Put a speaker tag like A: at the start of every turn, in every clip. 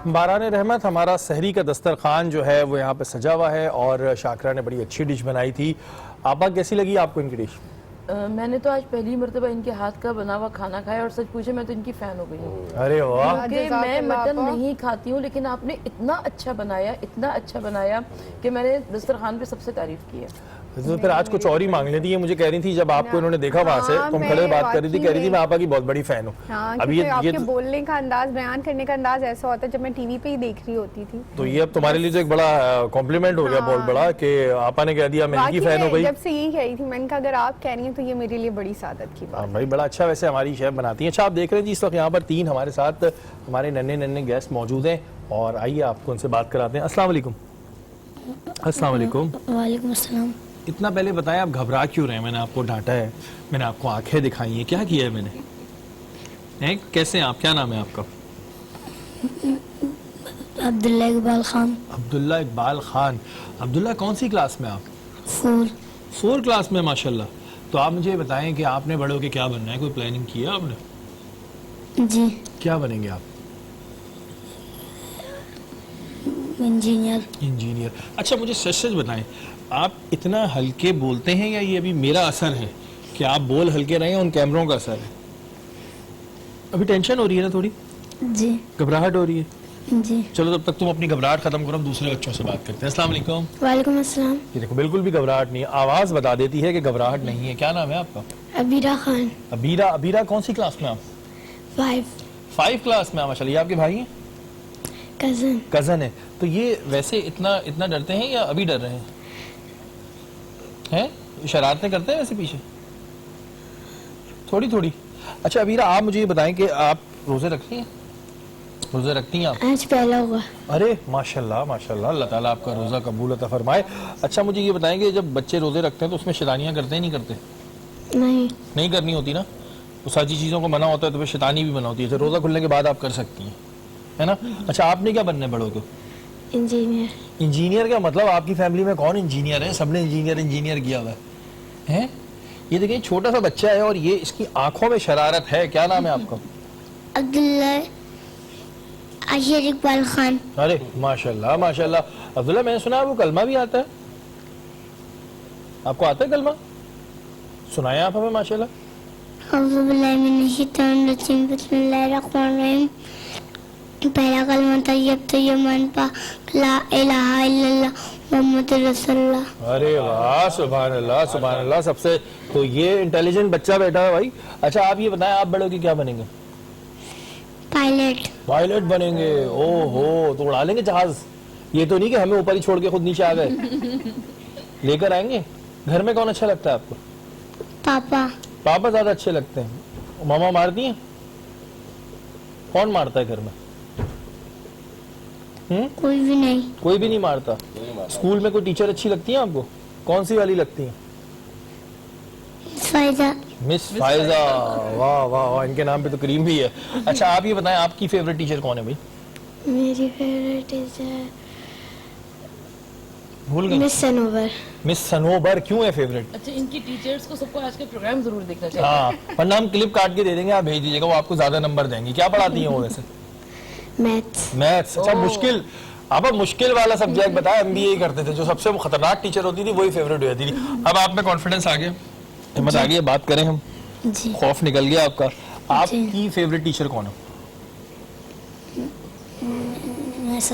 A: باران رحمت، ہمارا سحری کا دسترخوان جو ہے وہ یہاں پہ سجا ہوا ہے اور شاکرہ نے بڑی اچھی ڈش بنائی تھی. آپا کیسی لگی آپ کو ان کی ڈش؟
B: میں نے تو آج پہلی مرتبہ ان کے ہاتھ کا بنا ہوا کھانا کھایا اور سچ پوچھے میں تو ان کی فین ہو گئی ہوں.
A: ارے واہ!
B: کیونکہ میں مٹن نہیں کھاتی ہوں، لیکن آپ نے اتنا اچھا بنایا کہ میں نے دسترخوان پہ سب سے تعریف کی ہے.
A: تو پھر آج کچھ اور ہی مانگ لیتی. یہ مجھے کہہ رہی تھی جب آپ کو انہوں نے دیکھا وہاں سے تم کھڑے بات کر رہی تھی، کہہ رہی تھی میں آپا کی بہت بڑی فین ہوں.
C: اب یہ آپ کے بولنے کا انداز، بیان کرنے کا انداز ایسا ہوتا ہے جب میں ٹی وی پہ ہی دیکھ رہی ہوتی تھی. تو
A: یہ اب تمہارے لیے جو ایک بڑا کمپلیمنٹ ہو گیا بہت بڑا کہ آپا نے کہہ دیا میں ان کی فین ہو گئی.
C: جب سے یہی کہہ رہی تھی میں نے کہا اگر آپ کہہ رہی ہیں تو یہ میرے لیے بڑی سعادت کی بات ہے.
A: بھائی بڑا اچھا ویسے ہماری شیف بناتی ہیں. اچھا آپ دیکھ رہے ہیں جی اس وقت یہاں پر 3 ہمارے ساتھ ہمارے ننھے گیسٹ موجود ہیں اور آئیے آپ کو ان سے بات کراتے ہیں. السلام علیکم. السلام علیکم.
D: وعلیکم السلام.
A: اتنا پہلے بتائیں آپ گھبرا کیوں رہے ہیں؟ میں نے آپ کو ڈانٹا ہے، میں نے آپ کو آنکھیں دکھائی ہیں، کیا کیا ہے میں نے؟ کیسے ہیں آپ؟ کیا نام ہے آپ کا؟
D: عبداللہ اقبال خان.
A: عبداللہ اقبال خان. عبداللہ کون سی کلاس میں آپ؟ 4 کلاس میں. ماشاءاللہ. تو آپ مجھے بتائیں کہ آپ نے بڑے ہو کے کیا بننا ہے؟ کوئی پلاننگ کی ہے آپ نے؟
D: جی.
A: کیا بنیں گے آپ؟ انجینئر. اچھا مجھے سچ بتائیں، آپ اتنا ہلکے بولتے ہیں یا یہ ابھی میرا اثر ہے کہ آپ بول ہلکے رہے ہیں ان کیمروں کا اثر ہے؟ ابھی ٹینشن ہو رہی ہے نا تھوڑی؟
D: جی.
A: گھبراہٹ ہو رہی ہے؟
D: جی.
A: چلو تب تک تم اپنی گھبراہٹ ختم کرو، دوسرے بچوں سے بات کرتے ہیں. السلام علیکم.
D: وعلیکم السلام.
A: یہ دیکھو بالکل بھی گھبراہٹ نہیں ہے، آواز بتا دیتی ہے کہ گھبراہٹ نہیں ہے. کیا نام ہے آپ کا؟
D: عبیرہ خان.
A: عبیرہ کون سی کلاس میں آپ؟ 5 کلاس میں. ماشاءاللہ. یہ آپ کے بھائی ہیں؟ کزن ہے. تو یہ ویسے اتنا ڈرتے ہیں یا ابھی ڈر رہے ہیں؟ شرارتیں کرتے ہیں ویسے پیچھے تھوڑی؟ اچھا عبیرہ آپ مجھے یہ بتائیں کہ آپ روزے رکھتی ہیں آپ؟
D: آج پہلا ہوا.
A: ارے ماشاءاللہ اللہ تعالیٰ آپ کا روزہ قبول عطا فرمائے. اچھا مجھے یہ بتائیں کہ جب بچے روزے رکھتے ہیں تو اس میں شیطانیاں کرتے ہیں نہیں کرتے؟ نہیں کرنی ہوتی نا، وہ ساری چیزوں کو منع ہوتا ہے تو پھر شیطانی بھی منع ہوتی ہے. روزہ کھلنے کے بعد آپ کر سکتی ہیں، ہے نا؟ اچھا آپ نے کیا بننا ہے بڑوں کو؟ انجینئر. کا مطلب آپ کی فیملی میں کون انجینئر ہے؟ سب نے انجینئر کیا ہوا ہے. یہ دیکھیں چھوٹا سا بچہ ہے اور یہ اس کی آنکھوں میں شرارت ہے. کیا نام ہے آپ کا؟
D: عبداللہ اقبال خان.
A: ارے ماشاءاللہ. عبداللہ میں نے سنا وہ کلمہ بھی آتا ہے، آپ کو آتا ہے کلمہ؟ سنائیں آپ ہمیں. ماشاءاللہ.
D: اعوذ باللہ من الشیطان الرجیم، بسم اللہ الرحمن الرحیم. پہلا کلمہ طیب من پاک، لا الہ الا اللہ محمد رسول اللہ.
A: ارے واہ، سبحان اللہ. سب سے تو یہ انٹیلیجنٹ بچہ بیٹھا ہے بھائی. اچھا آپ یہ بتائیں آپ بڑے ہو کے کیا بنیں گے؟ پائلٹ بنیں گے. او ہو، تو اڑا لیں گے جہاز؟ یہ تو نہیں کہ ہمیں اوپر ہی چھوڑ کے خود نیچے آ گئے، لے کر آئیں گے. گھر میں کون اچھا لگتا ہے آپ کو؟ پاپا زیادہ اچھے لگتے ہیں. ماما مارتی ہیں؟ کون مارتا ہے گھر میں؟
D: کوئی بھی نہیں
A: مارتا. اسکول میں کوئی ٹیچر اچھی لگتی ہیں آپ کو؟ کون سی والی لگتی ہیں؟ مس فائزہ. واہ، ان کے نام پہ تو کریم بھی ہے. اچھا آپ یہ بتائیں آپ کی فیوریٹ ٹیچر کون ہے بھائی؟
D: میری فیوریٹ ٹیچر
A: بھول گئی؟ مس سنوبر. کیوں ہے فیوریٹ؟
B: اچھا ان کی ٹیچرز کو سب کو آج کے پروگرام ضرور دیکھنا چاہیے.
A: ہاں، ورنہ ہم کلپ کاٹ کے دے دیں گے، آپ بھیج دیجیے گا، وہ آپ کو زیادہ نمبر دیں گی. کیا پڑھاتی ہیں وہ ویسے؟ میتھس. اچھا مشکل. اب مشکل والا سبجیکٹ بتایا. MBA کرتے تھے، جو سب سے خطرناک ٹیچر ہوتی تھی وہی فیوریٹ ہو جاتی تھی. اب آپ میں کانفیڈنس آ گیا، ہمت آ گئی، بات کریں ہم. خوف نکل گیا آپ کا. آپ کی فیوریٹ ٹیچر کون ہے؟ مس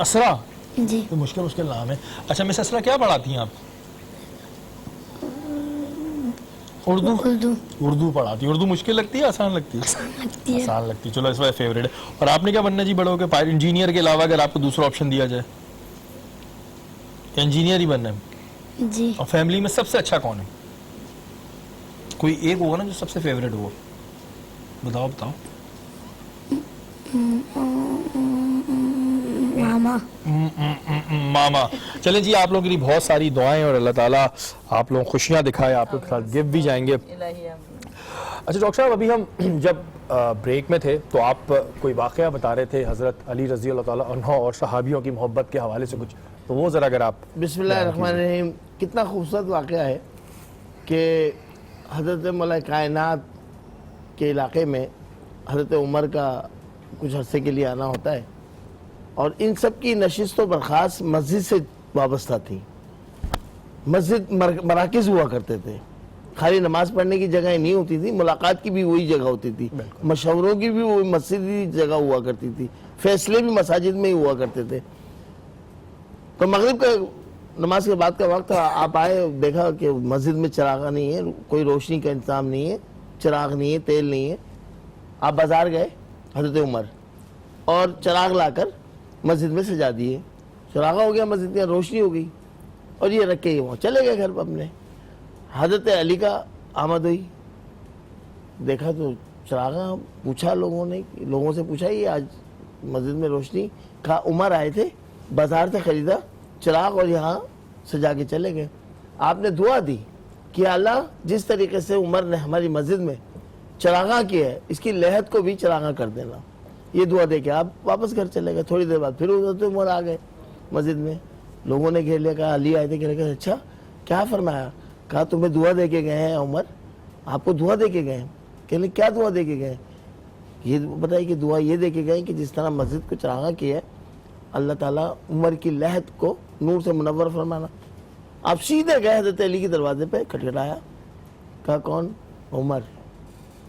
A: اسرا.
D: جی.
A: تو مشکل نام ہے. اچھا مس اسرا کیا پڑھاتی ہیں آپ؟ اردو پڑھاتی. اردو مشکل لگتی ہے آسان لگتی ہے؟ آسان لگتی. چلو اس وجہ فیوریٹ ہے. اور آپ نے کیا بننا جی بڑوں کے؟ انجینئر کے علاوہ اگر آپ کو دوسرا آپشن دیا جائے؟ انجینئر ہی بننا ہے
D: جی.
A: اور فیملی میں سب سے اچھا کون ہے؟ کوئی ایک ہوگا نا جو سب سے فیوریٹ ہو. بتاؤ. ماما. چلیں جی آپ لوگوں کے لیے بہت ساری دعائیں اور اللہ تعالیٰ آپ لوگوں خوشیاں دکھائے. آپ کے ساتھ گفٹ بھی جائیں گے. اچھا ڈاکٹر صاحب ابھی ہم جب بریک میں تھے تو آپ کوئی واقعہ بتا رہے تھے حضرت علی رضی اللہ تعالیٰ عنہ اور صحابیوں کی محبت کے حوالے سے کچھ، تو وہ ذرا اگر آپ.
E: بسم اللہ الرحمن الرحیم. کتنا خوبصورت واقعہ ہے کہ حضرت مولا کائنات کے علاقے میں حضرت عمر کا کچھ عرصے کے لیے آنا ہوتا ہے اور ان سب کی نشست و برخاست مسجد سے وابستہ تھی. مسجد مراکز ہوا کرتے تھے, خالی نماز پڑھنے کی جگہیں نہیں ہوتی تھی, ملاقات کی بھی وہی جگہ ہوتی تھی, مشوروں کی بھی وہی مسجدی جگہ ہوا کرتی تھی, فیصلے بھی مساجد میں ہی ہوا کرتے تھے. تو مغرب کا نماز کے بعد کا وقت آپ آئے, دیکھا کہ مسجد میں چراغ نہیں ہے, کوئی روشنی کا انتظام نہیں ہے, چراغ نہیں ہے, تیل نہیں ہے. آپ بازار گئے حضرت عمر اور چراغ لا کر مسجد میں سجا دیے, چراغا ہو گیا مسجد میں, روشنی ہو گئی, اور یہ رکھ کے وہاں چلے گئے گھر اپنے. حضرت علی کا آمد ہوئی, دیکھا تو چراغا, پوچھا لوگوں سے پوچھا یہ آج مسجد میں روشنی, کہا عمر آئے تھے, بازار سے خریدا چراغ اور یہاں سجا کے چلے گئے. آپ نے دعا دی کہ اللہ جس طریقے سے عمر نے ہماری مسجد میں چراغاں کیا ہے, اس کی لہت کو بھی چراغاں کر دینا. یہ دعا دے کے آپ واپس گھر چلے گئے. تھوڑی دیر بعد پھر حضرت عمر آ گئے مسجد میں, لوگوں نے گھیر لیا, کہا علی آئے تھے, کہ اچھا کیا فرمایا؟ کہا تمہیں دعا دے کے گئے ہیں عمر, آپ کو دعا دے کے گئے ہیں. کہ کیا دعا دے کے گئے؟ یہ بتائیے کہ دعا یہ دے کے گئے کہ جس طرح مسجد کو چراغاں کیا ہے, اللہ تعالیٰ عمر کی لہت کو نور سے منور فرمانا. آپ سیدھے گئے حضرت علی کے دروازے پہ, کھٹکھٹایا, کہا کون؟ عمر.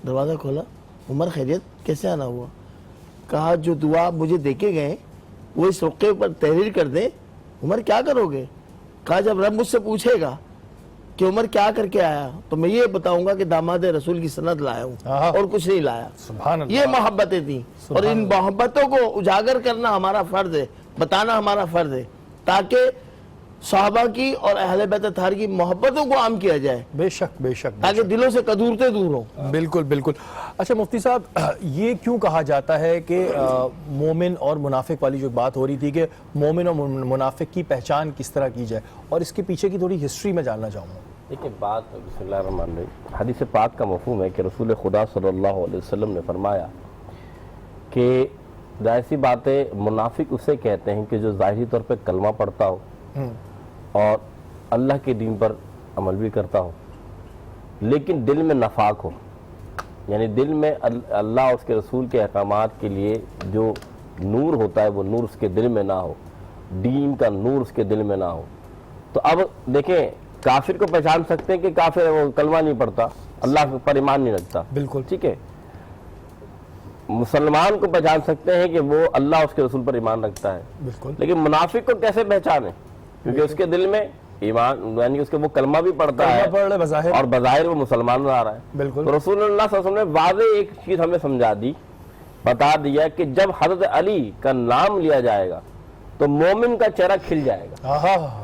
E: دروازہ کھولا, عمر خیریت, کیسے آنا ہوا؟ کہا جو دعا مجھے دے کے گئے وہ اس رقعے پر تحریر کر دیں. عمر کیا کرو گے؟ کہا جب رب مجھ سے پوچھے گا کہ عمر کیا کر کے آیا تو میں یہ بتاؤں گا کہ داماد رسول کی سند لایا ہوں اور کچھ نہیں لایا.
A: سبحان اللہ.
E: یہ محبتیں تھیں, اور ان محبتوں کو اجاگر کرنا ہمارا فرض ہے, بتانا ہمارا فرض ہے, تاکہ صحابہ کی اور اہل بیت اطہار کی محبتوں کو عام کیا جائے.
A: بے شک بے شک,
E: تاکہ دلوں سے کدورتے دور ہوں.
A: بالکل بالکل. اچھا مفتی صاحب, یہ کیوں کہا جاتا ہے کہ مومن اور منافق والی جو بات ہو رہی تھی کہ مومن اور منافق کی پہچان کس طرح کی جائے, اور اس کے پیچھے کی تھوڑی ہسٹری میں جاننا چاہوں گا.
F: دیکھیں بات, بسم اللہ الرحمن الرحیم, حدیث پاک کا مفہوم ہے کہ رسول خدا صلی اللہ علیہ وسلم نے فرمایا کہ ظاہر سی بات ہے منافق اسے کہتے ہیں کہ جو ظاہری طور پہ کلمہ پڑھتا ہو اور اللہ کے دین پر عمل بھی کرتا ہو, لیکن دل میں نفاق ہو, یعنی دل میں اللہ اور اس کے رسول کے احکامات کے لیے جو نور ہوتا ہے وہ نور اس کے دل میں نہ ہو, دین کا نور اس کے دل میں نہ ہو. تو اب دیکھیں کافر کو پہچان سکتے ہیں کہ کافر وہ کلمہ نہیں پڑھتا, اللہ پر ایمان نہیں رکھتا,
A: بالکل
F: ٹھیک ہے. مسلمان کو پہچان سکتے ہیں کہ وہ اللہ اس کے رسول پر ایمان رکھتا ہے,
A: بالکل.
F: لیکن منافق کو کیسے پہچانے؟ کیونکہ اس کے دل میں ایمان, یعنی اس کے وہ کلمہ بھی پڑھتا ہے اور بظاہر وہ مسلمان نظر آ رہا ہے.
A: بالکل.
F: تو رسول اللہ صلی اللہ علیہ وسلم نے واضح ایک چیز ہمیں سمجھا دی, بتا دیا کہ جب حضرت علی کا نام لیا جائے گا تو مومن کا چہرہ کھل جائے گا,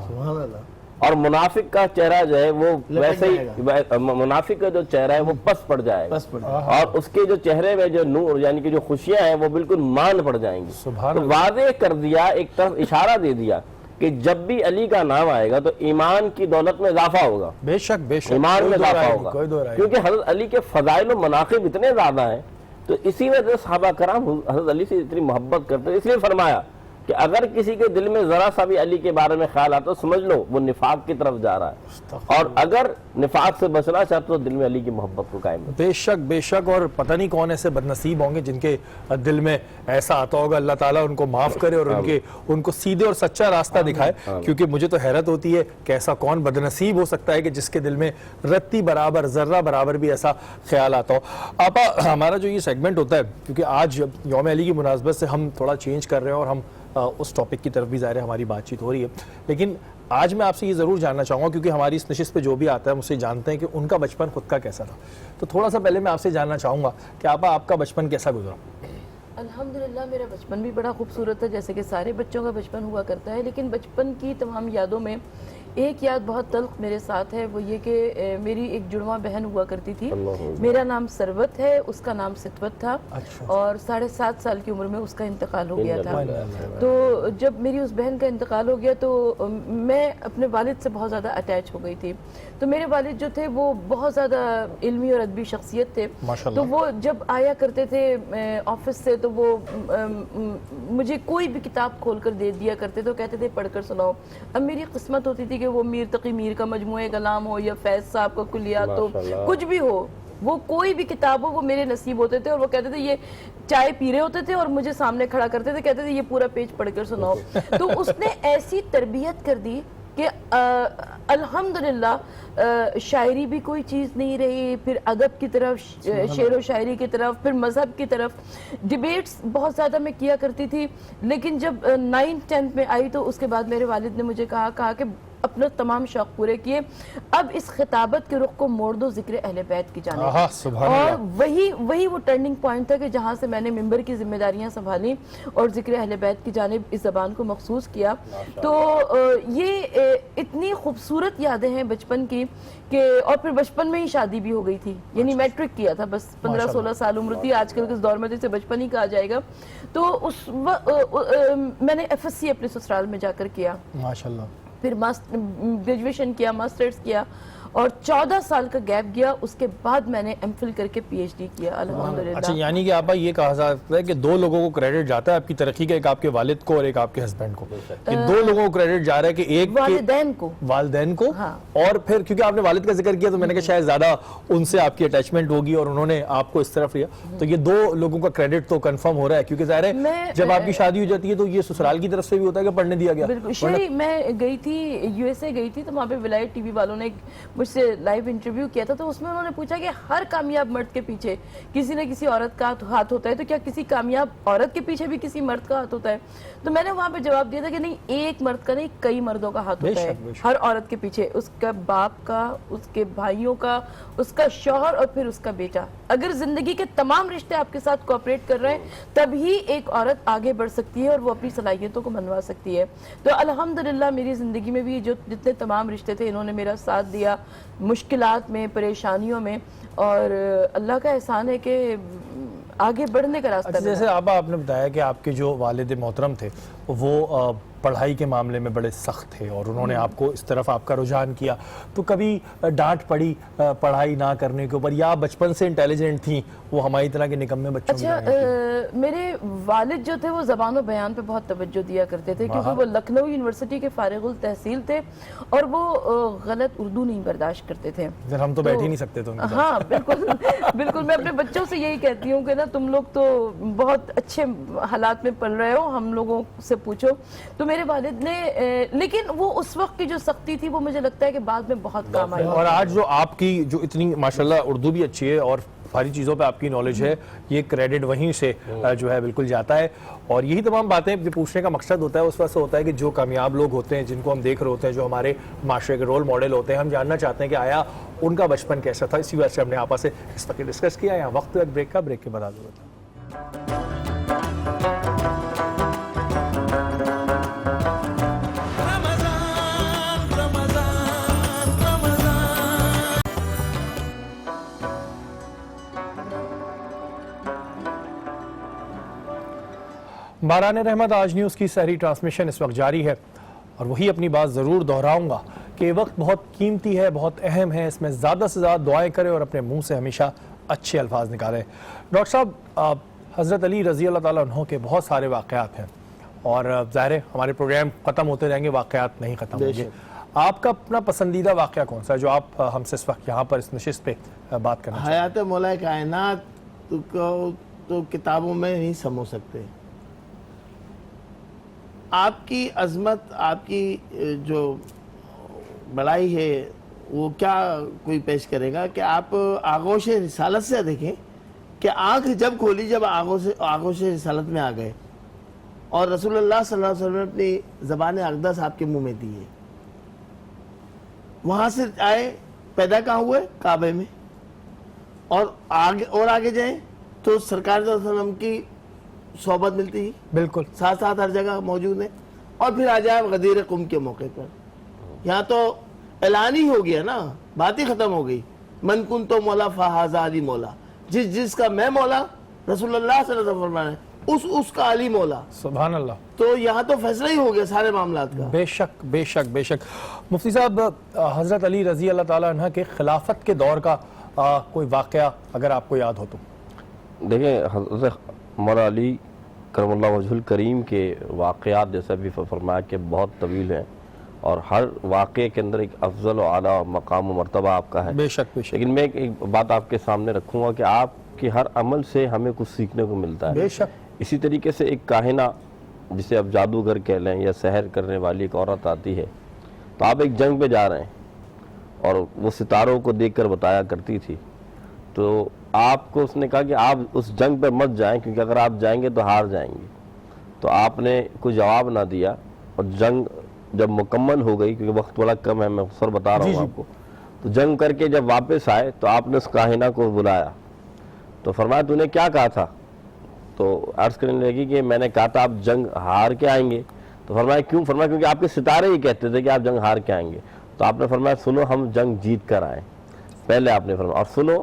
E: سبحان اللہ,
F: اور منافق کا چہرہ جو ہے وہ ویسے ہی, منافق کا جو چہرہ ہے وہ پس پڑ جائے گا, اور اس کے جو چہرے میں جو نور یعنی کہ جو خوشیاں ہیں وہ بالکل مان پڑ جائیں گی. تو واضح کر دیا, ایک طرف اشارہ دے دیا کہ جب بھی علی کا نام آئے گا تو ایمان کی دولت میں اضافہ ہوگا.
A: بے شک بے شک,
F: ایمان میں اضافہ ہوگا, کیونکہ حضرت علی کے فضائل و مناقب اتنے زیادہ ہیں. تو اسی وجہ سے صحابہ کرام حضرت علی سے اتنی محبت کرتے ہیں, اس لیے فرمایا کہ اگر کسی کے دل میں ذرا سا بھی علی کے بارے میں خیال آتا تو سمجھ لو وہ نفاق کی طرف جا رہا ہے, اور اگر نفاق سے بچنا چاہتا تو دل میں علی کی محبت کو قائم ہے.
A: بے شک بے شک. اور پتہ نہیں کون ایسے بدنصیب ہوں گے جن کے دل میں ایسا آتا ہوگا, اللہ تعالیٰ ان کو معاف کرے اور ان کو سیدھے اور سچا راستہ دکھائے. کیونکہ مجھے تو حیرت ہوتی ہے کہ ایسا کون بدنصیب ہو سکتا ہے کہ جس کے دل میں رتی برابر ذرہ برابر بھی ایسا خیال آتا ہو. آپا, ہمارا جو یہ سیگمنٹ ہوتا ہے, کیونکہ آج یوم علی کی مناسبت سے ہم تھوڑا چینج کر رہے ہیں اور ہم اس ٹاپک کی طرف بھی ظاہر ہے ہماری بات چیت ہو رہی ہے, لیکن آج میں آپ سے یہ ضرور جاننا چاہوں گا کیونکہ ہماری اس نشست پہ جو بھی آتا ہے مجھ سے جانتے ہیں کہ ان کا بچپن خود کا کیسا تھا. تو تھوڑا سا پہلے میں آپ سے جاننا چاہوں گا کہ آپ کا بچپن کیسا گزرا؟
B: الحمدللہ میرا بچپن بھی بڑا خوبصورت تھا, جیسے کہ سارے بچوں کا بچپن ہوا کرتا ہے, لیکن بچپن کی تمام یادوں میں ایک یاد بہت تلخ میرے ساتھ ہے, وہ یہ کہ میری ایک جڑواں بہن ہوا کرتی تھی. میرا نام سروت ہے, اس کا نام ستوت تھا, اور 7.5 سال کی عمر میں اس کا انتقال ہو گیا تھا. تو جب میری اس بہن کا انتقال ہو گیا تو میں اپنے والد سے بہت زیادہ اٹیچ ہو گئی تھی. تو میرے والد جو تھے وہ بہت زیادہ علمی اور ادبی شخصیت تھے, تو وہ جب آیا کرتے تھے آفس سے تو وہ مجھے کوئی بھی کتاب کھول کر دے دیا کرتے تو کہتے تھے پڑھ کر سناؤ. اب میری قسمت ہوتی تھی کہ وہ میر تقی میر کا مجموعہ کلام ہو یا فیض صاحب کا کلیات ہو, کچھ بھی ہو, وہ کوئی بھی کتاب ہو وہ میرے نصیب ہوتے تھے، اور وہ کہتے تھے یہ چائے پی رہے ہوتے تھے اور مجھے سامنے کھڑا کرتے تھے، کہتے تھے یہ پورا پیج پڑھ کر سناؤ. تو اس نے ایسی تربیت کر دی کہ الحمدللہ شاعری بھی کوئی چیز نہیں رہی، پھر ادب کی طرف، شعر و شاعری کی طرف، پھر مذہب کی طرف. ڈیبیٹس بہت زیادہ میں کیا کرتی تھی، لیکن جب 9th 10th میں آئی تو اس کے بعد میرے والد نے مجھے کہا کہ اپنے تمام شوق پورے کیے، اب اس خطابت کے رخ کو موڑ دو ذکر اہل بیت کی جانب. اور وہی وہ ٹرننگ پوائنٹ تھا کہ جہاں سے میں نے ممبر کی ذمہ داریاں سنبھالی اور ذکر اہل بیت کی جانب اس زبان کو مخصوص کیا. تو یہ اتنی خوبصورت یادیں ہیں بچپن کی کہ، اور پھر بچپن میں ہی شادی بھی ہو گئی تھی، یعنی میٹرک کیا تھا، بس 15-16 سال عمر تھی. آج کل کے دور میں تو اسے بچپن ہی کہا جائے گا. تو اس میں نے FSC اپنے سسرال میں جا کر کیا،
A: ماشاءاللہ.
B: پھر گریجویشن کیا، ماسٹرز کیا، اور 14 سال کا گیپ گیا. اس کے بعد میں نے MPhil کر کے PhD کیا الحمدللہ.
A: اچھا، یعنی کہ آپ یہ کہا جاتا ہے کہ دو لوگوں کو کریڈٹ جاتا ہے آپ کی ترقی کا، ایک آپ کے والد کو اور ایک آپ کے ہسبینڈ کو. کہ دو لوگوں کو کریڈٹ جا رہا ہے کہ ایک والدین کو، اور پھر کیونکہ آپ نے والد کا ذکر کیا تو میں نے کہا شاید زیادہ ان سے آپ کی اٹیچمنٹ ہوگی اور انہوں نے آپ کو اس طرف لیا، تو یہ دو لوگوں کا کریڈٹ تو کنفرم ہو رہا ہے. کیونکہ ظاہر ہے جب آپ کی شادی ہو جاتی ہے تو یہ سسرال کی طرف سے بھی ہوتا ہے کہ پڑھنے دیا گیا.
B: بالکل. میں گئی تھی USA گئی تھی، تو وہاں پہ ولایت TV والوں نے مجھ سے لائیو انٹرویو کیا تھا. تو اس میں انہوں نے پوچھا کہ ہر کامیاب مرد کے پیچھے کسی نہ کسی عورت کا ہاتھ ہوتا ہے، تو کیا کسی کامیاب عورت کے پیچھے بھی کسی مرد کا ہاتھ ہوتا ہے؟ تو میں نے وہاں پہ جواب دیا تھا کہ نہیں، ایک مرد کا نہیں، کئی مردوں کا ہاتھ ہوتا ہے ہر عورت کے پیچھے. اس کا باپ کا، اس کے بھائیوں کا، اس کا شوہر، اور پھر اس کا بیٹا. اگر زندگی کے تمام رشتے آپ کے ساتھ کوآپریٹ کر رہے ہیں تبھی ایک عورت آگے بڑھ سکتی ہے اور وہ اپنی صلاحیتوں کو منوا سکتی ہے. تو الحمدللہ میری زندگی میں بھی جتنے تمام رشتے تھے انہوں نے میرا ساتھ دیا، مشکلات میں، پریشانیوں میں، اور اللہ کا احسان ہے کہ آگے بڑھنے کا راستہ.
A: جیسے آپ نے بتایا کہ آپ کے جو والد محترم تھے وہ پڑھائی کے معاملے میں بڑے سخت تھے اور انہوں نے آپ کو اس طرف آپ کا رجحان کیا، تو کبھی ڈانٹ پڑی پڑھائی نہ کرنے کے اوپر، یا بچپن سے انٹیلیجنٹ تھیں وہ ہماری طرح کے نکمے بچوں کی؟
B: اچھا، میرے والد جو تھے وہ زبان و بیان پہ بہت توجہ دیا کرتے تھے، کیونکہ وہ لکھنؤ یونیورسٹی کے فارغ التحصیل تھے اور وہ غلط اردو نہیں برداشت کرتے تھے.
A: ہم تو بیٹھ ہی نہیں سکتے تو.
B: ہاں بالکل بالکل. میں اپنے بچوں سے یہی کہتی ہوں کہ نا تم لوگ تو بہت اچھے حالات میں پل رہے ہو، ہم لوگوں سے پوچھو. تو میرے والد نے، لیکن وہ اس وقت کی جو سختی تھی وہ مجھے لگتا ہے کہ بعد میں بہت کام آئی.
A: اور آج جو آپ کی جو اتنی ماشاءاللہ اردو بھی اچھی ہے اور ساری چیزوں پہ آپ کی نالج ہے، یہ کریڈٹ وہیں سے جو ہے بالکل جاتا ہے. اور یہی تمام باتیں جو پوچھنے کا مقصد ہوتا ہے اس وقت سے ہوتا ہے کہ جو کامیاب لوگ ہوتے ہیں، جن کو ہم دیکھ رہے ہوتے ہیں، جو ہمارے معاشرے کے رول ماڈل ہوتے ہیں، ہم جاننا چاہتے ہیں کہ آیا ان کا بچپن کیسا تھا. اسی وجہ سے ہم نے آپس سے اس وقت ڈسکس کیا. یہاں وقت بریک کا، بریک کے بعد آگے بڑھتے ہیں. باران رحمت آج نیوز کی سحری ٹرانسمیشن اس وقت جاری ہے، اور وہی اپنی بات ضرور دہراؤں گا کہ یہ وقت بہت قیمتی ہے، بہت اہم ہے. اس میں زیادہ سے زیادہ دعائیں کریں اور اپنے منہ سے ہمیشہ اچھے الفاظ نکالیں. ڈاکٹر صاحب، حضرت علی رضی اللہ تعالیٰ عنہ کے بہت سارے واقعات ہیں اور ظاہر ہے ہمارے پروگرام ختم ہوتے رہیں گے، واقعات نہیں ختم ہوں گے. آپ کا اپنا پسندیدہ واقعہ کون سا ہے جو آپ ہم سے اس وقت یہاں پر اس نشست پہ بات کرنا چاہتے ہیں؟
E: حیات مولا کائنات کو تو کتابوں میں نہیں سمجھ سکتے. آپ کی عظمت، آپ کی جو بڑائی ہے وہ کیا کوئی پیش کرے گا کہ آپ آغوش رسالت سے دیکھیں کہ آنکھ جب کھولی، جب آغوش رسالت میں آ گئے اور رسول اللہ صلی اللہ علیہ وسلم نے اپنی زبان اقدس آپ کے منہ میں دی ہے. وہاں سے آئے، پیدا کہاں ہوئے؟ کعبے میں. اور آگے جائیں تو سرکار صلی اللہ علیہ وسلم کی صحبت ملتی ہے،
A: بالکل
E: ساتھ ساتھ ہر جگہ موجود ہیں. اور پھر آ جائے غدیر قم کے موقع پر، یہاں تو اعلان ہی ہو گیا نا، بات ہی ختم ہو گئی. من کن تو مولا فہذا علی مولا، جس کا میں مولا رسول اللہ صلی اللہ علیہ وسلم فرمایا اس کا علی مولا.
A: سبحان اللہ.
E: تو یہاں تو فیصلہ ہی ہو گیا سارے معاملات کا.
A: بے شک بے شک بے شک. مفتی صاحب، حضرت علی رضی اللہ تعالیٰ عنہ کے خلافت کے دور کا کوئی واقعہ اگر آپ کو یاد ہو تو؟
F: دیکھیں، حضرت مولا علی کرم اللہ وجہ الکریم کے واقعات جیسا بھی فرمایا کہ بہت طویل ہیں اور ہر واقعے کے اندر ایک افضل و اعلیٰ مقام و مرتبہ آپ کا ہے.
A: بے شک بے شک.
F: لیکن میں ایک بات آپ کے سامنے رکھوں گا کہ آپ کے ہر عمل سے ہمیں کچھ سیکھنے کو ملتا ہے.
A: بے شک.
F: اسی طریقے سے ایک کاہنہ جسے آپ جادوگر کہہ لیں یا سحر کرنے والی ایک عورت آتی ہے، تو آپ ایک جنگ پہ جا رہے ہیں اور وہ ستاروں کو دیکھ کر بتایا کرتی تھی، تو آپ کو اس نے کہا کہ آپ اس جنگ پہ مت جائیں کیونکہ اگر آپ جائیں گے تو ہار جائیں گے. تو آپ نے کوئی جواب نہ دیا اور جنگ جب مکمل ہو گئی، کیونکہ وقت بڑا کم ہے میں مختصر بتا رہا ہوں آپ کو، تو جنگ کر کے جب واپس آئے تو آپ نے اس کاہنہ کو بلایا تو فرمایا تو نے کیا کہا تھا؟ تو عرض کرنے لگی کہ میں نے کہا تھا آپ جنگ ہار کے آئیں گے. تو فرمایا کیوں؟ فرمایا کیونکہ آپ کے ستارے ہی کہتے تھے کہ آپ جنگ ہار کے آئیں گے. تو آپ نے فرمایا سنو ہم جنگ جیت کر آئیں. پہلے آپ نے فرمایا اور سنو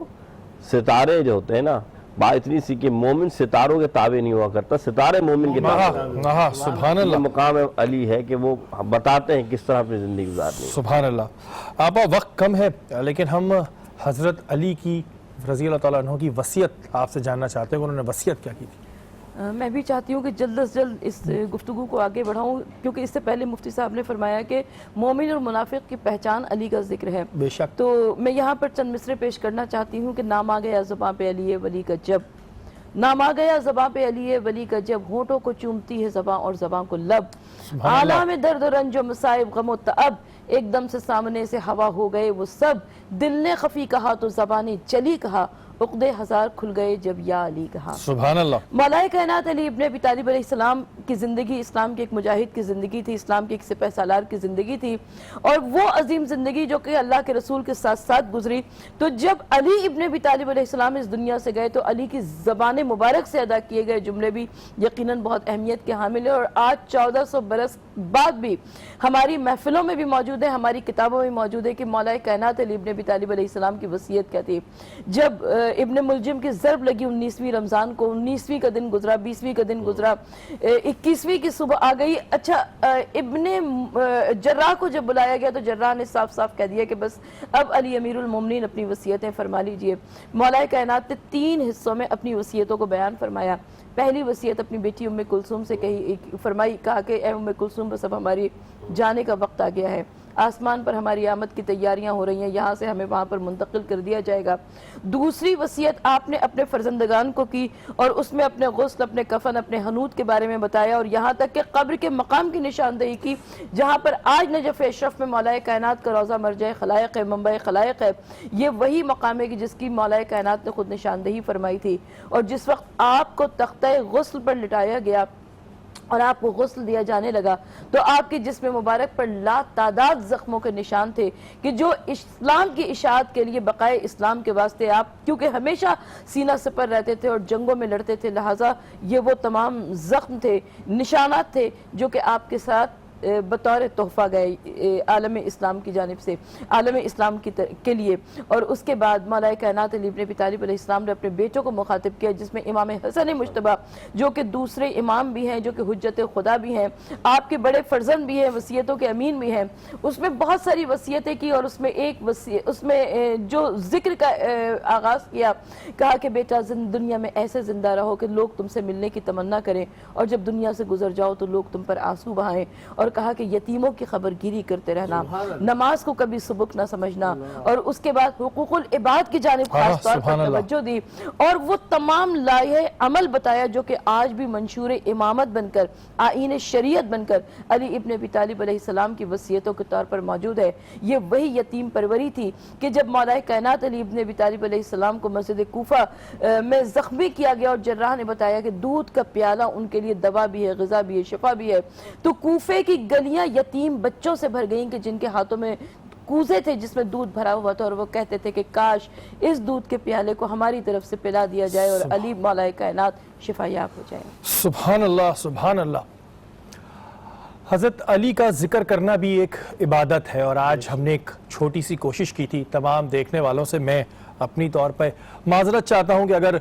F: ستارے جو ہوتے ہیں نا، بات اتنی سی کہ مومن ستاروں کے تابع نہیں ہوا کرتا، ستارے مومن کے تابع.
A: سبحان اللہ.
F: مقام علی ہے کہ وہ بتاتے ہیں کس طرح اپنی زندگی گزارنی ہے.
A: سبحان اللہ. آپا وقت کم ہے لیکن ہم حضرت علی کی رضی اللہ تعالیٰ عنہ کی وصیت آپ سے جاننا چاہتے ہیں کہ انہوں نے وصیت کیا کی تھی.
B: میں بھی چاہتی ہوں کہ جلد از جلد اس گفتگو کو آگے بڑھاؤں، کیونکہ اس سے پہلے مفتی صاحب نے فرمایا کہ مومن اور منافق کی پہچان علی کا ذکر ہے.
A: بے شک.
B: تو میں یہاں پر چند مصرے پیش کرنا چاہتی ہوں کہ نام آ گیا زباں پہ علی ولی کا جب، نام آ گیا زباں پہ علی ولی کا جب، ہونٹوں کو چومتی ہے زباں اور زباں کو لب، عالم درد و رنج و مصائب غم و تعب، ایک دم سے سامنے سے ہوا ہو گئے وہ سب، دل نے خفی کہا تو زبان نے چلی کہا، عقدے ہزار کھل گئے جب یا علی کہا.
A: سبحان اللہ.
B: مولا کائنات علی ابن ابی طالب علیہ السلام کی زندگی اسلام کے ایک مجاہد کی زندگی تھی، اسلام کے ایک سپہ سالار کی زندگی تھی، اور وہ عظیم زندگی جو کہ اللہ کے رسول کے ساتھ ساتھ گزری. تو جب علی ابن ابی طالب علیہ السلام اس دنیا سے گئے تو علی کی زبان مبارک سے ادا کیے گئے جملے بھی یقیناً بہت اہمیت کے حامل ہیں، اور آج 1400 برس بعد بھی ہماری محفلوں میں بھی موجود ہے، ہماری کتابوں میں موجود ہے کہ مولا کائنات علی ابن ابی طالب علیہ السلام کی وصیت کیا تھی. جب ابن ملجم کی ضرب لگی 19ویں رمضان کو، 19ویں کا دن گزرا، 20ویں کا دن گزرا، 21ویں کی صبح آ گئی. اچھا ابن جراح کو جب بلایا گیا تو جراح نے صاف صاف کہہ دیا کہ بس اب علی امیر المومنین اپنی وصیتیں فرما لیجئے. مولا کائنات نے 3 حصوں میں اپنی وصیتوں کو بیان فرمایا. پہلی وصیت اپنی بیٹی ام کلثوم سے فرمائی، کہا کہ اے ام کلثوم بس اب ہماری جانے کا وقت آ گیا ہے، آسمان پر ہماری آمد کی تیاریاں ہو رہی ہیں، یہاں سے ہمیں وہاں پر منتقل کر دیا جائے گا. دوسری وصیت آپ نے اپنے فرزندگان کو کی اور اس میں اپنے غسل، اپنے کفن، اپنے حنوط کے بارے میں بتایا، اور یہاں تک کہ قبر کے مقام کی نشاندہی کی جہاں پر آج نجف اشرف میں مولا کائنات کا روضہ مرجع خلائق ہے، منبع خلائق ہے. یہ وہی مقام ہے کہ جس کی مولا کائنات نے خود نشاندہی فرمائی تھی. اور جس وقت آپ کو تختہ غسل پر لٹایا گیا اور آپ کو غسل دیا جانے لگا تو آپ کے جسم مبارک پر لا تعداد زخموں کے نشان تھے کہ جو اسلام کی اشاعت کے لیے، بقائے اسلام کے واسطے آپ کیونکہ ہمیشہ سینہ سپر رہتے تھے اور جنگوں میں لڑتے تھے، لہٰذا یہ وہ تمام زخم تھے، نشانات تھے جو کہ آپ کے ساتھ بطور تحفہ گئے عالم اسلام کی جانب سے، عالم اسلام کے لیے. اور اس کے بعد مولا کائنات علی ابن ابی طالب علیہ السلام نے اپنے بیٹوں کو مخاطب کیا، جس میں امام حسن مجتبیٰ جو کہ دوسرے امام بھی ہیں، جو کہ حجت خدا بھی ہیں، آپ کے بڑے فرزند بھی ہیں، وصیتوں کے امین بھی ہیں. اس میں بہت ساری وصیتیں کی اور اس میں ایک اس میں جو ذکر کا آغاز کیا، کہا کہ بیٹا دنیا میں ایسے زندہ رہو کہ لوگ تم سے ملنے کی تمنا کریں، اور جب دنیا سے گزر جاؤ تو لوگ تم پر آنسو بہائیں. اور کہا کہ یتیموں کی خبر گیری کرتے رہنا، نماز کو کبھی سبک نہ سمجھنا، اور اس کے بعد حقوق العباد کی جانب خاص طور پر توجہ دی، اور وہ تمام لائحہ عمل بتایا جو کہ آج بھی منشور امامت بن کر، آئین شریعت بن کر علی ابن ابی طالب علیہ السلام کی وصیتوں کے طور پر موجود ہے. یہ وہی یتیم پروری تھی کہ جب مولا کائنات علی ابن ابی طالب علیہ السلام کو مسجد کوفہ میں زخمی کیا گیا اور جراح نے بتایا کہ دودھ کا پیالہ ان کے لیے دوا بھی ہے، غذا بھی ہے، شفا بھی ہے، تو کوفے کی گلیاں یتیم بچوں سے بھر گئیں کہ جن کے ہاتھوں میں کوزے تھے جس میں دودھ بھرا ہوا تھا، اور وہ کہتے تھے کہ کاش اس دودھ کے پیالے کو ہماری طرف سے پلا دیا جائے اور علی مولا کائنات شفا یاب ہو جائے.
A: سبحان اللہ سبحان اللہ. حضرت علی کا ذکر کرنا بھی ایک عبادت ہے، اور آج ہم نے ایک چھوٹی سی کوشش کی تھی. تمام دیکھنے والوں سے میں اپنی طور پہ معذرت چاہتا ہوں کہ اگر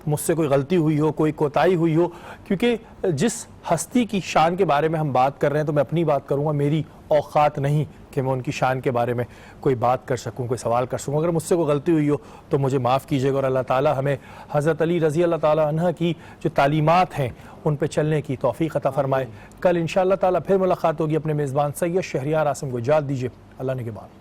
A: مجھ سے کوئی غلطی ہوئی ہو، کوئی کوتاہی ہوئی ہو، کیونکہ جس ہستی کی شان کے بارے میں ہم بات کر رہے ہیں تو میں اپنی بات کروں گا، میری اوقات نہیں کہ میں ان کی شان کے بارے میں کوئی بات کر سکوں، کوئی سوال کر سکوں. اگر مجھ سے کوئی غلطی ہوئی ہو تو مجھے معاف کیجیے گا، اور اللہ تعالیٰ ہمیں حضرت علی رضی اللہ تعالیٰ عنہ کی جو تعلیمات ہیں ان پہ چلنے کی توفیق عطا فرمائے. کل انشاءاللہ تعالیٰ پھر ملاقات ہوگی. اپنے میزبان سید شہریار عاصم کو اجازت دیجیے. اللہ نے کے بعد.